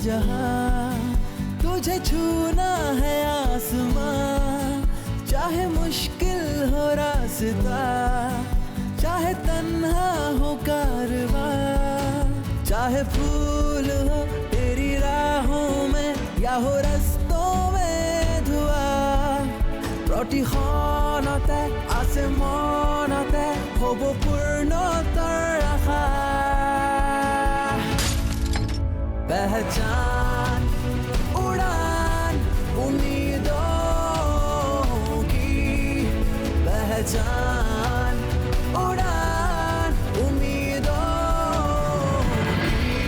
जहां, तुझे छूना है आसमां। चाहे मुश्किल हो रास्ता, चाहे तन्हा हो कारवां, चाहे फूल हो तेरी राहों में या हो रस्तों में धुआं। প্ৰতিখনতে আছে মনতে হ'ব পূৰ্ণতাৰ আশা। पहचान उड़ान उम्मीदों की, पहचान उड़ान उम्मीदों की।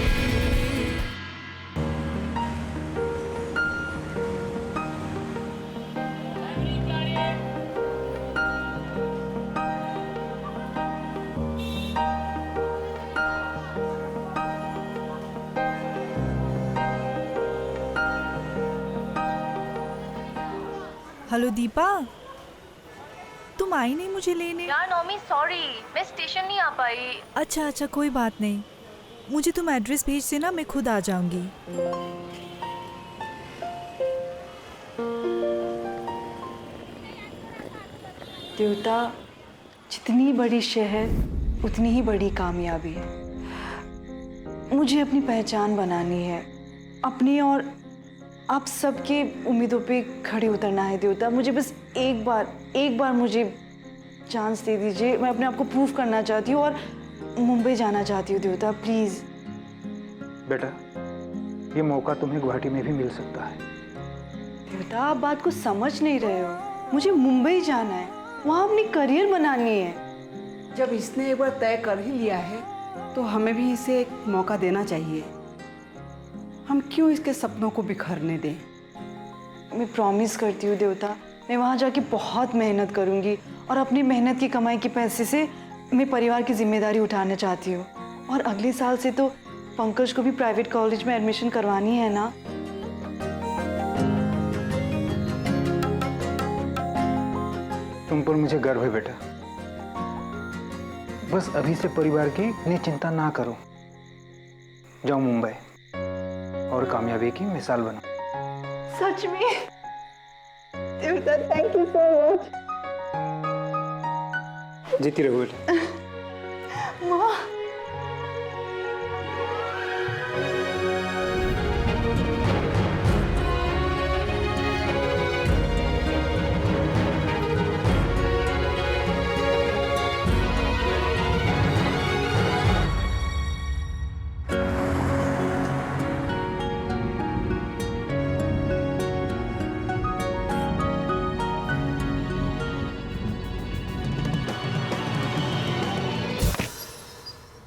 हेलो दीपा, तुम आई नहीं मुझे लेने? यार नौमी सॉरी, मैं स्टेशन नहीं आ पाई। अच्छा अच्छा कोई बात नहीं, मुझे तुम एड्रेस भेज देना, मैं खुद आ जाऊंगी। देवता, जितनी बड़ी शहर उतनी ही बड़ी कामयाबी है। मुझे अपनी पहचान बनानी है, अपनी और आप सबके उम्मीदों पे खड़े उतरना है। देवता, मुझे बस एक बार मुझे चांस दे दीजिए। मैं अपने आप को प्रूव करना चाहती हूँ और मुंबई जाना चाहती हूँ। देवता प्लीज। बेटा, ये मौका तुम्हें गुवाहाटी में भी मिल सकता है। देवता, आप बात को समझ नहीं रहे हो। मुझे मुंबई जाना है, वहाँ अपनी करियर बनानी है। जब इसने एक बार तय कर ही लिया है तो हमें भी इसे एक मौका देना चाहिए। हम क्यों इसके सपनों को बिखरने दें? मैं प्रॉमिस करती हूँ देवता, मैं वहाँ जाके बहुत मेहनत करूँगी और अपनी मेहनत की कमाई के पैसे से मैं परिवार की जिम्मेदारी उठाना चाहती हूँ। और अगले साल से तो पंकज को भी प्राइवेट कॉलेज में एडमिशन करवानी है ना। तुम पर मुझे गर्व है बेटा। बस अभी से परिवार की इतनी चिंता ना करो। जाओ मुंबई और कामयाबी की मिसाल बनो। सच में देवता, थैंक यू सो मच। जीती रहो बेटा। माँ,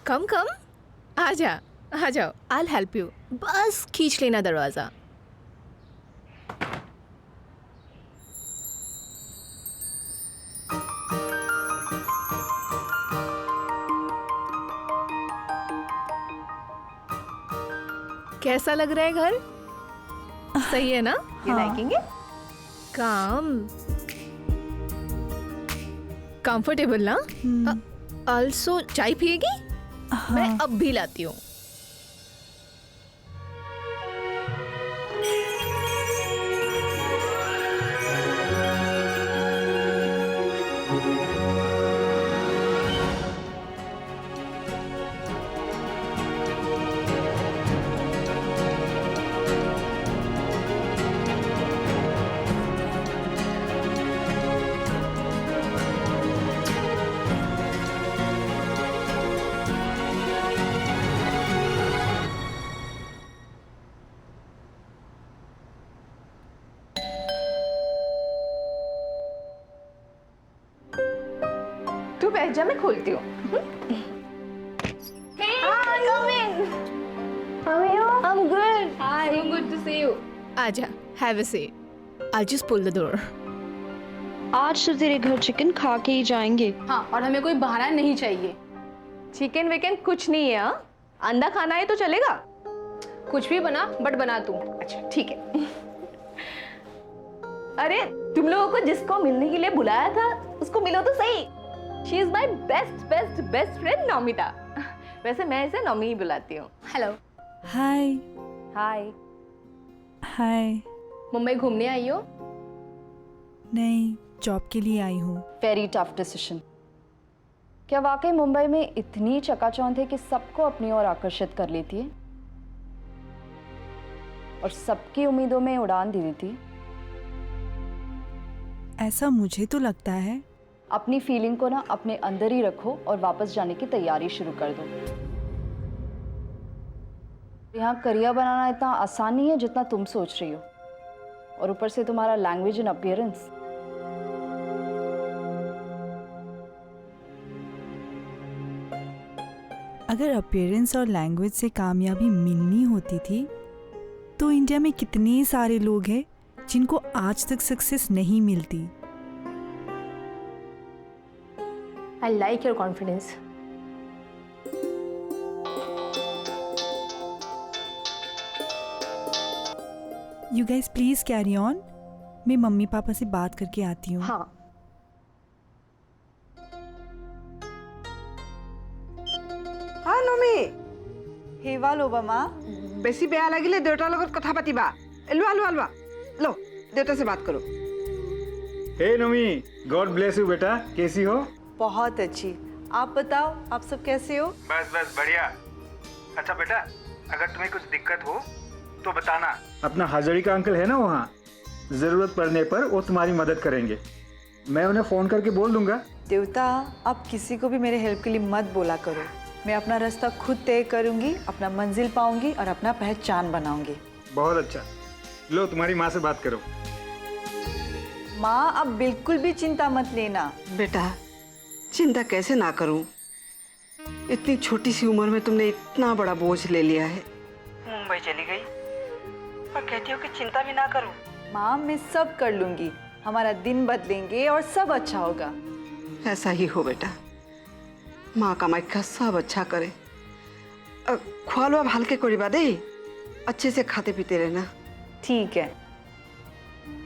कम आ जाओ, I'll help you। बस खींच लेना दरवाजा। कैसा लग रहा है घर? सही है ना? ये लाइकेंगे? कंफर्टेबल ना? ऑल्सो चाय पिएगी? मैं अब भी लाती हूँ। तू बैठ जा, मैं खोलती हूँ। I'm good. Hi. So good to see you. आजा, have a seat. I'll just pull the door. आज तो तेरे घर चिकन खा के ही जाएंगे। हाँ, और हमें कोई बहाना नहीं चाहिए। चिकन विकन कुछ नहीं है। हाँ, अंडा खाना है तो चलेगा। कुछ भी बना, बट बना तू। अच्छा ठीक है। अरे तुम लोगों को जिसको मिलने के लिए बुलाया था उसको मिलो तो सही। She is my best friend Naumita. वैसे मैं इसे नौमी ही बुलाती हूँ। हेलो। हाय। हाय। हाय। मुंबई घूमने आई हो? नहीं, जॉब के लिए आई हूँ। Very tough decision. क्या वाकई मुंबई में इतनी चकाचौंध है कि सबको अपनी ओर आकर्षित कर लेती है और सबकी उम्मीदों में उड़ान दे देती है? ऐसा मुझे तो लगता है। अपनी फीलिंग को ना अपने अंदर ही रखो और वापस जाने की तैयारी शुरू कर दो। यहाँ करियर बनाना इतना आसान नहीं है जितना तुम सोच रही हो, और ऊपर से तुम्हारा लैंग्वेज एंड अपीयरेंस। अगर अपीयरेंस और लैंग्वेज से कामयाबी मिलनी होती थी तो इंडिया में कितने सारे लोग हैं जिनको आज तक सक्सेस नहीं मिलती। I like your confidence. You guys please carry on. मैं मम्मी पापा से बात करके आती हूँ। हाँ। हाँ नमी हेवा लोबा माँ। बेसी बेया लागिले देउतार লগত কথা পাতিবা। লোৱা লোৱা লোৱা लो देउता से बात करो। हे नमी, गॉड ब्लेस यू बेटा, कैसी हो? बहुत अच्छी। आप बताओ, आप सब कैसे हो? बस बस बढ़िया। अच्छा बेटा, अगर तुम्हें कुछ दिक्कत हो तो बताना। अपना हाजरी का अंकल है ना वहाँ, जरूरत पड़ने पर वो तुम्हारी मदद करेंगे। मैं उन्हें फोन करके बोल दूंगा। देवता, आप किसी को भी मेरे हेल्प के लिए मत बोला करो। मैं अपना रास्ता खुद तय करूंगी, अपना मंजिल पाऊंगी और अपना पहचान बनाऊंगी। बहुत अच्छा। लो तुम्हारी माँ से बात करो। माँ, अब बिल्कुल भी चिंता मत लेना। बेटा चिंता कैसे ना करूं? इतनी छोटी सी उम्र में तुमने इतना बड़ा बोझ ले लिया है। मुंबई चली गई और कहती हो कि चिंता भी ना करूं। माँ, मैं सब कर लूंगी। हमारा दिन बदलेंगे और सब अच्छा होगा। ऐसा ही हो बेटा। माँ कामाख्या सब अच्छा करे। खुआ लुआ भालके करिबा दे, अच्छे से खाते पीते रहना। ठीक है।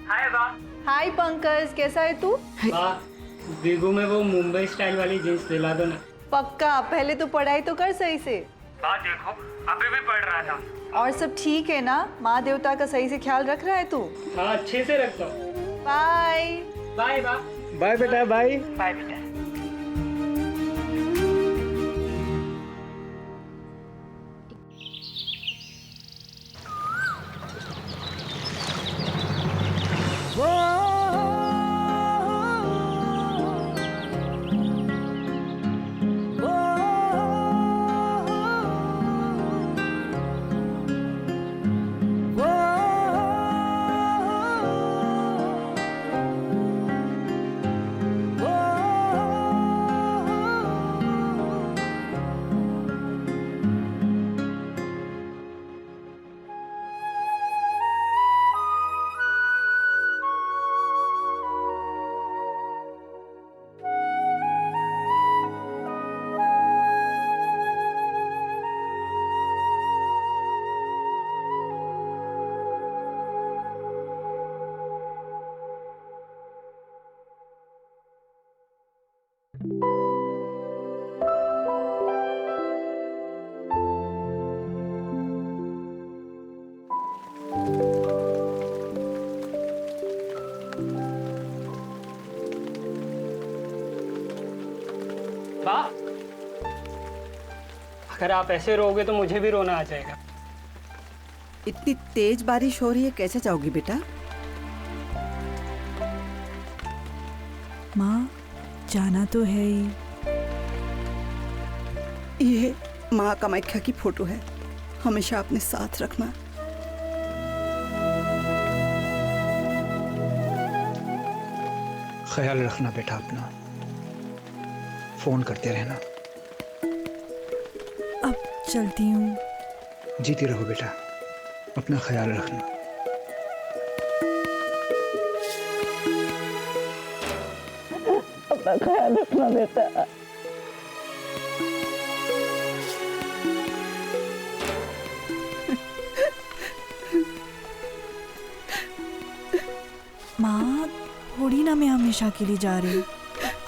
हाय बा। हाय पंकज, कैसा है तू? बा, वीगो में वो मुंबई स्टाइल वाली जींस दिला दो ना। पक्का। पहले तो पढ़ाई तो कर सही से। बा देखो, अभी भी पढ़ रहा था। और सब ठीक है ना? माँ देवता का सही से ख्याल रख रहा है तू? हाँ, अच्छे से रखता हूँ। बाय बाय बा। बाय बेटा, बाय बाय बेटा। बा, अगर आप ऐसे रोओगे तो मुझे भी रोना आ जाएगा। इतनी तेज बारिश हो रही है, कैसे जाओगी बेटा? माँ, जाना तो है ही। ये माँ कामाख्या की फोटो है, हमेशा अपने साथ रखना। ख्याल रखना बेटा अपना, फोन करते रहना। अब चलती हूँ। जीती रहो बेटा, अपना ख्याल रखना। अपना ख्याल रखना बेटा। माँ, थोड़ी ना मैं हमेशा के लिए जा रही हूँ।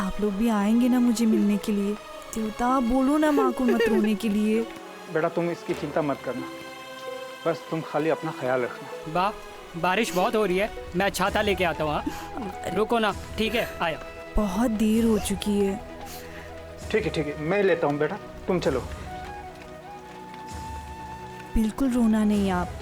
आप लोग भी आएंगे ना मुझे मिलने के लिए? देवता, बोलो ना माँ को मत रोने के लिए। बेटा तुम इसकी चिंता मत करना, बस तुम खाली अपना ख्याल रखना। बारिश बहुत हो रही है, मैं छाता लेके आता हूँ। हाँ? रुको ना, ठीक है, आया। बहुत देर हो चुकी है। ठीक है, मैं लेता हूँ बेटा, तुम चलो। बिल्कुल रोना नहीं आप।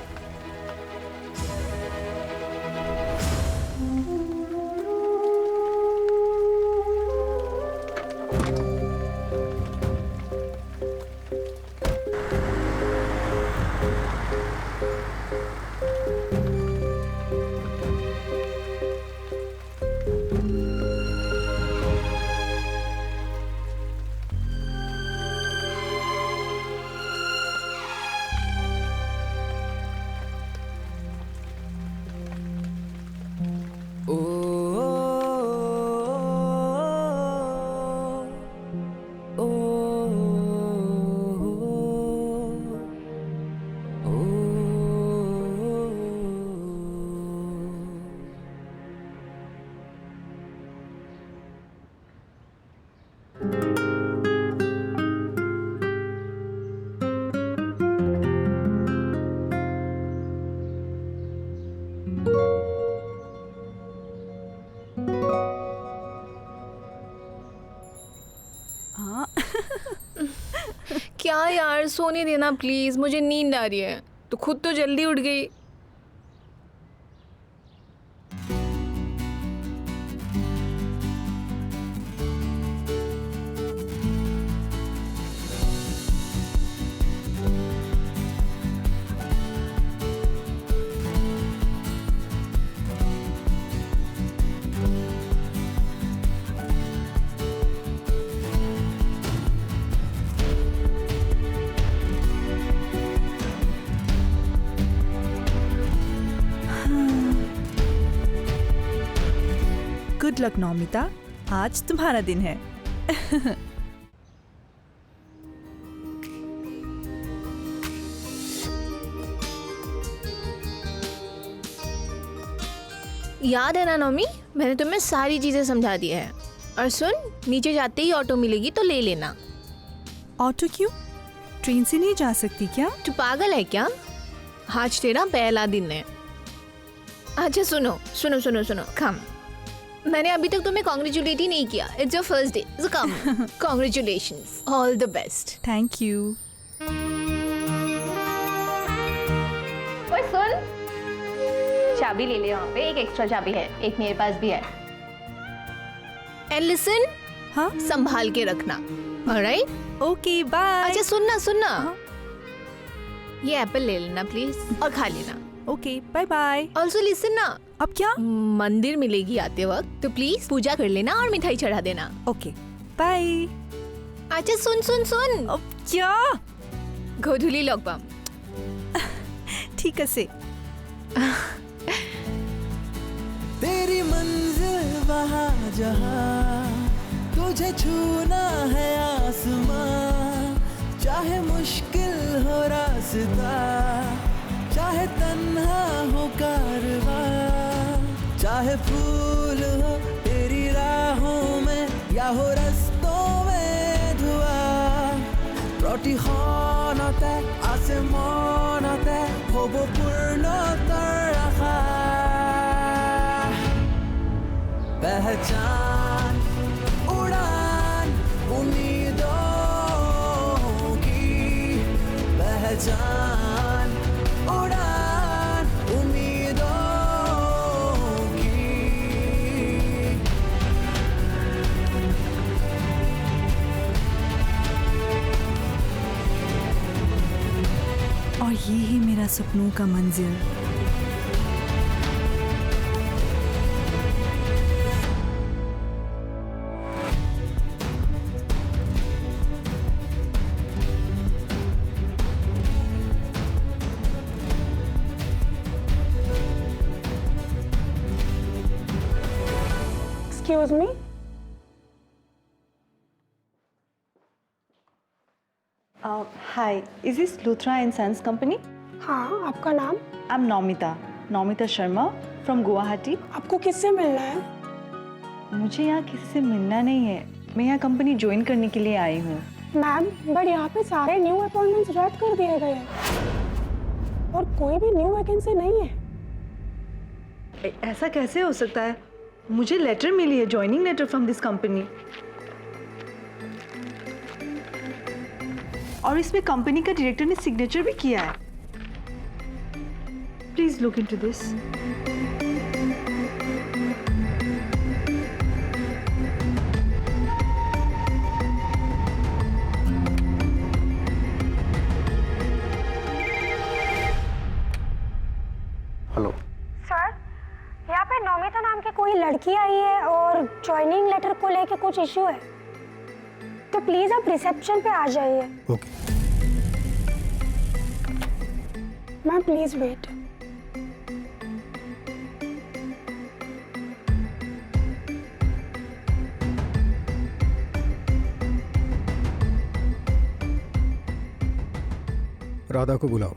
क्या यार, सोने देना प्लीज, मुझे नींद आ रही है। तो खुद तो जल्दी उठ गई। गुड लक नौमिता, आज तुम्हारा दिन है। याद है ना नौमी, मैंने तुम्हें सारी चीजें समझा दी है। और सुन, नीचे जाते ही ऑटो मिलेगी तो ले लेना। ऑटो क्यों? ट्रेन से नहीं जा सकती क्या? तू पागल है क्या? आज तेरा पहला दिन है। अच्छा सुनो सुनो सुनो सुनो, कम। मैंने अभी तक तुम्हें कॉन्ग्रेचुलेट ही नहीं किया। It's your first day, so come. Congratulations, all the best. Thank you. ओए सुन, चाबी ले ले, वहाँ पे एक एक्स्ट्रा चाबी है, एक मेरे पास भी है। एंड लिसन, हाँ, संभाल के रखना। ऑलराइट? Okay bye. अच्छा सुनना सुनना, ये एप्पल ले लेना प्लीज और खा लेना। Okay bye bye. Also listen ना, अब क्या? मंदिर मिलेगी आते वक्त, तो प्लीज पूजा कर लेना और मिठाई चढ़ा देना। Okay bye. अच्छा सुन सुन सुन, अब क्या? गोधूली लॉक बम। ठीक है से। तेरी मंजिल वहाँ जहाँ तुझे छूना है आसमां, चाहे मुश्किल हो रास्ता, चाहे तन्हा हो कारवां, चाहे फूल हो तेरी राहों में या हो रस्तों में धुआं, প্ৰতিক্ষণতে আসমানতে হ'ব পূৰ্ণতাৰ আশা। पहचान उड़ान उम्मीदों की, पहचान उड़ान उम्मीदों की। और ये ही मेरा सपनों का मंजिल। Excuse me? Hi, is this Luthra and Sons Company? हाँ, आपका नाम? I'm Nomita Sharma from Guwahati. आपको किससे मिलना है? मुझे यहाँ किसी से मिलना नहीं है, मैं यहाँ कंपनी ज्वाइन करने के लिए आई हूँ। मैम, बट यहाँ पे सारे न्यू अपॉइंटमेंट्स रद्द कर दिए गए हैं। और कोई भी न्यू वैकेंसी नहीं है। ऐसा कैसे हो सकता है? मुझे लेटर मिली है, joining letter from this company, और इसमें कंपनी का डायरेक्टर ने सिग्नेचर भी किया है। Please look into this. Hello sir, यहाँ पे नौमिता नाम की कोई लड़की आई है और ज्वाइनिंग लेटर को लेके कुछ इशू है, तो प्लीज आप रिसेप्शन पे आ जाइए। Okay. Ma'am please wait. Radha को बुलाओ।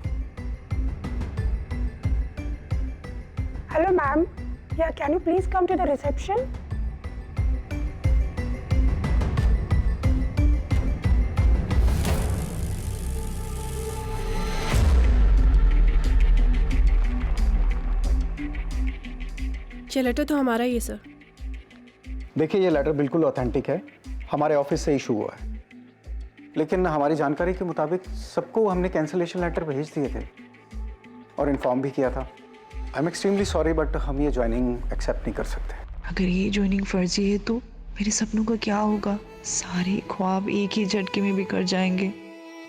Hello ma'am, yeah can you please come to the reception? ये लेटर तो हमारा ही है सर। देखिए, ये लेटर बिल्कुल ऑथेंटिक है, हमारे ऑफिस से इशू हुआ है, लेकिन हमारी जानकारी के मुताबिक सबको हमने कैंसिलेशन लेटर भेज दिए थे और इन्फॉर्म भी किया था। I am extremely sorry, but हम ये ज्वाइनिंग एक्सेप्ट नहीं कर सकते। अगर ये ज्वाइनिंग फर्जी है तो मेरे सपनों का क्या होगा? सारे ख्वाब एक ही झटके में बिखर जाएंगे।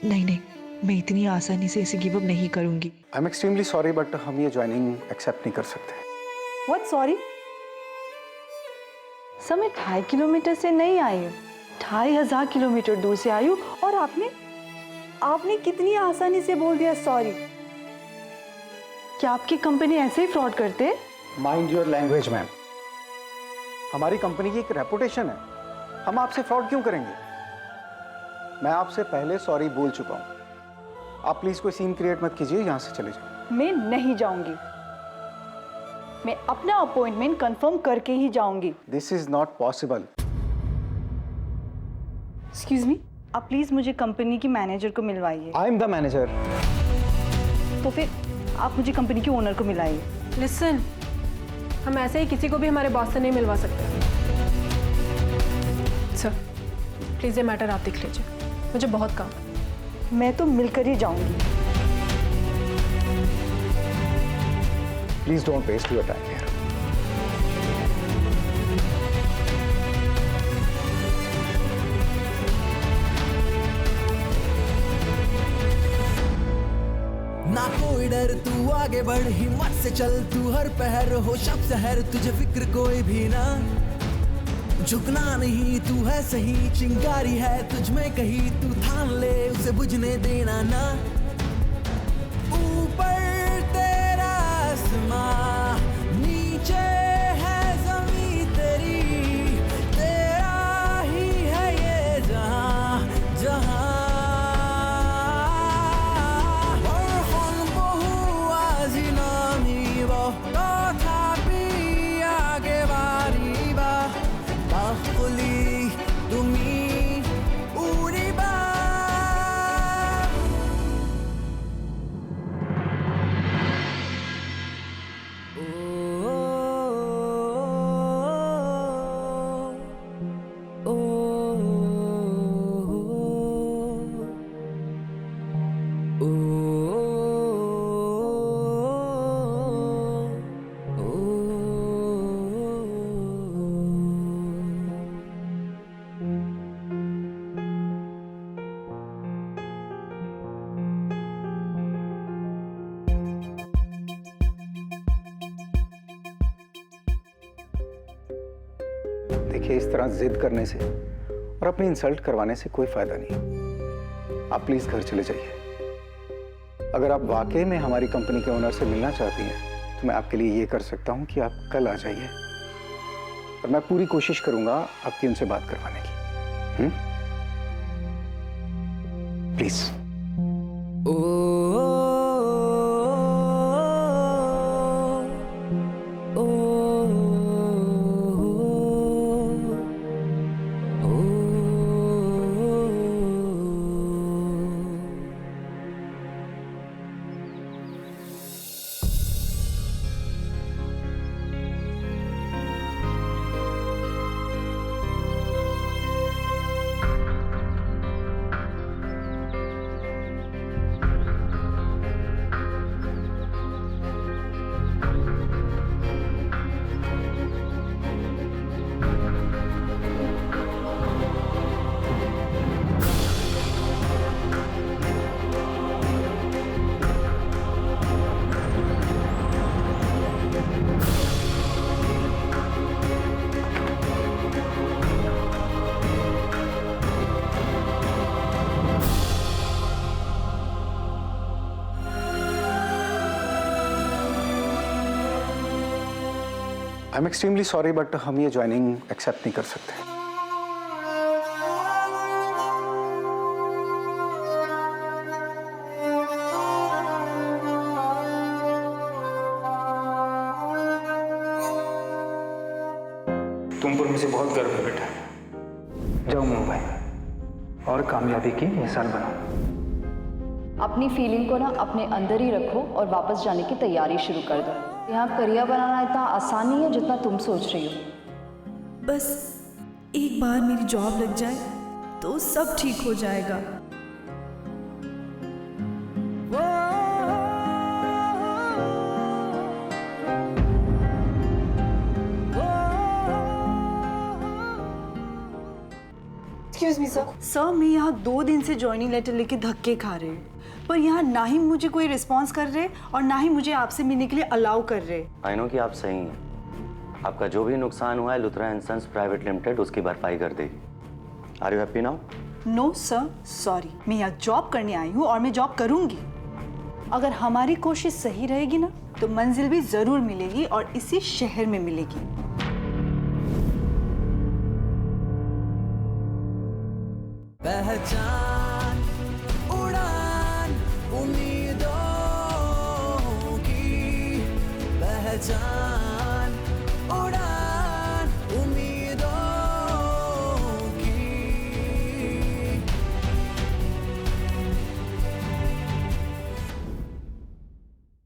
नहीं नहीं, मैं इतनी आसानी से इसे गिव अप नहीं करूंगी। I am extremely sorry, but हम ये ज्वाइनिंग एक्सेप्ट नहीं कर सकते। What sorry? सर, मैं 2.5 किलोमीटर से नहीं आई हूँ, 2500 किलोमीटर दूर से आई हूँ, और आपने कितनी आसानी से बोल दिया सॉरी। क्या आपकी कंपनी ऐसे ही फ्रॉड करते हैं? माइंड योर लैंग्वेज मैम, हमारी कंपनी की एक रेपुटेशन है, हम आपसे फ्रॉड क्यों करेंगे? मैं आपसे पहले सॉरी बोल चुका हूँ, आप प्लीज कोई सीन क्रिएट मत कीजिए, यहाँ से चले जाइए। मैं नहीं जाऊंगी, मैं अपना अपॉइंटमेंट कंफर्म करके ही जाऊंगी। This is not possible. Excuse me, आप प्लीज मुझे कंपनी की मैनेजर को मिलवाइए। I am the manager. तो फिर आप मुझे कंपनी के ओनर को मिलाइए। लिसन, हम ऐसे ही किसी को भी हमारे बॉस से नहीं मिलवा सकते। सर प्लीज ये मैटर आप देख लीजिए, मुझे बहुत काम है। मैं तो मिलकर ही जाऊंगी। Please don't waste your time here. ना कोई डर, तू आगे बढ़, हिम्मत से चल, तू हर पहर हो शब सहर, तुझे फिक्र कोई भी ना, झुकना नहीं, तू है सही, चिंगारी है तुझ में कहीं, तू थाम ले, उसे बुझने देना ना। ऊपर तेरा आसमां, नीचे है ज़मीं तेरी, तेरा ही है ये जहां जहां। देखिए, इस तरह जिद करने से और अपनी इंसल्ट करवाने से कोई फायदा नहीं। आप प्लीज घर चले जाइए। अगर आप वाकई में हमारी कंपनी के ओनर से मिलना चाहती हैं तो मैं आपके लिए ये कर सकता हूं कि आप कल आ जाइए, और मैं पूरी कोशिश करूंगा आपकी उनसे बात करवाने की। Please. I am extremely sorry but हम ये ज्वाइनिंग एक्सेप्ट नहीं कर सकते। तुम पर मुझे बहुत गर्व है बेटा। जाओ मुंबई और कामयाबी की मिसाल बनाओ। अपनी फीलिंग को ना अपने अंदर ही रखो और वापस जाने की तैयारी शुरू कर दो। यहाँ करियर बनाना इतना आसान नहीं है जितना तुम सोच रही हो। बस एक बार मेरी जॉब लग जाए तो सब ठीक हो जाएगा। Excuse me sir. सर मैं यहाँ 2 दिन से ज्वाइनिंग लेटर लेके धक्के खा रहे हैं, पर यहाँ ना ही मुझे कोई रिस्पांस कर रहे और ना ही मुझे आपसे मिलने के लिए अलाउ कर रहे। आई नो कि आप सही हैं। आपका जो भी नुकसान हुआ है Luthra and sons private limited उसकी भरपाई कर देगी। Are you happy now? No sir, sorry. मैं यहाँ जॉब करने आई हूँ और मैं जॉब करूँगी। अगर हमारी कोशिश सही रहेगी ना तो मंजिल भी जरूर मिलेगी और इसी शहर में मिलेगी। पहचान उड़ान उम्मीदों की पहचान।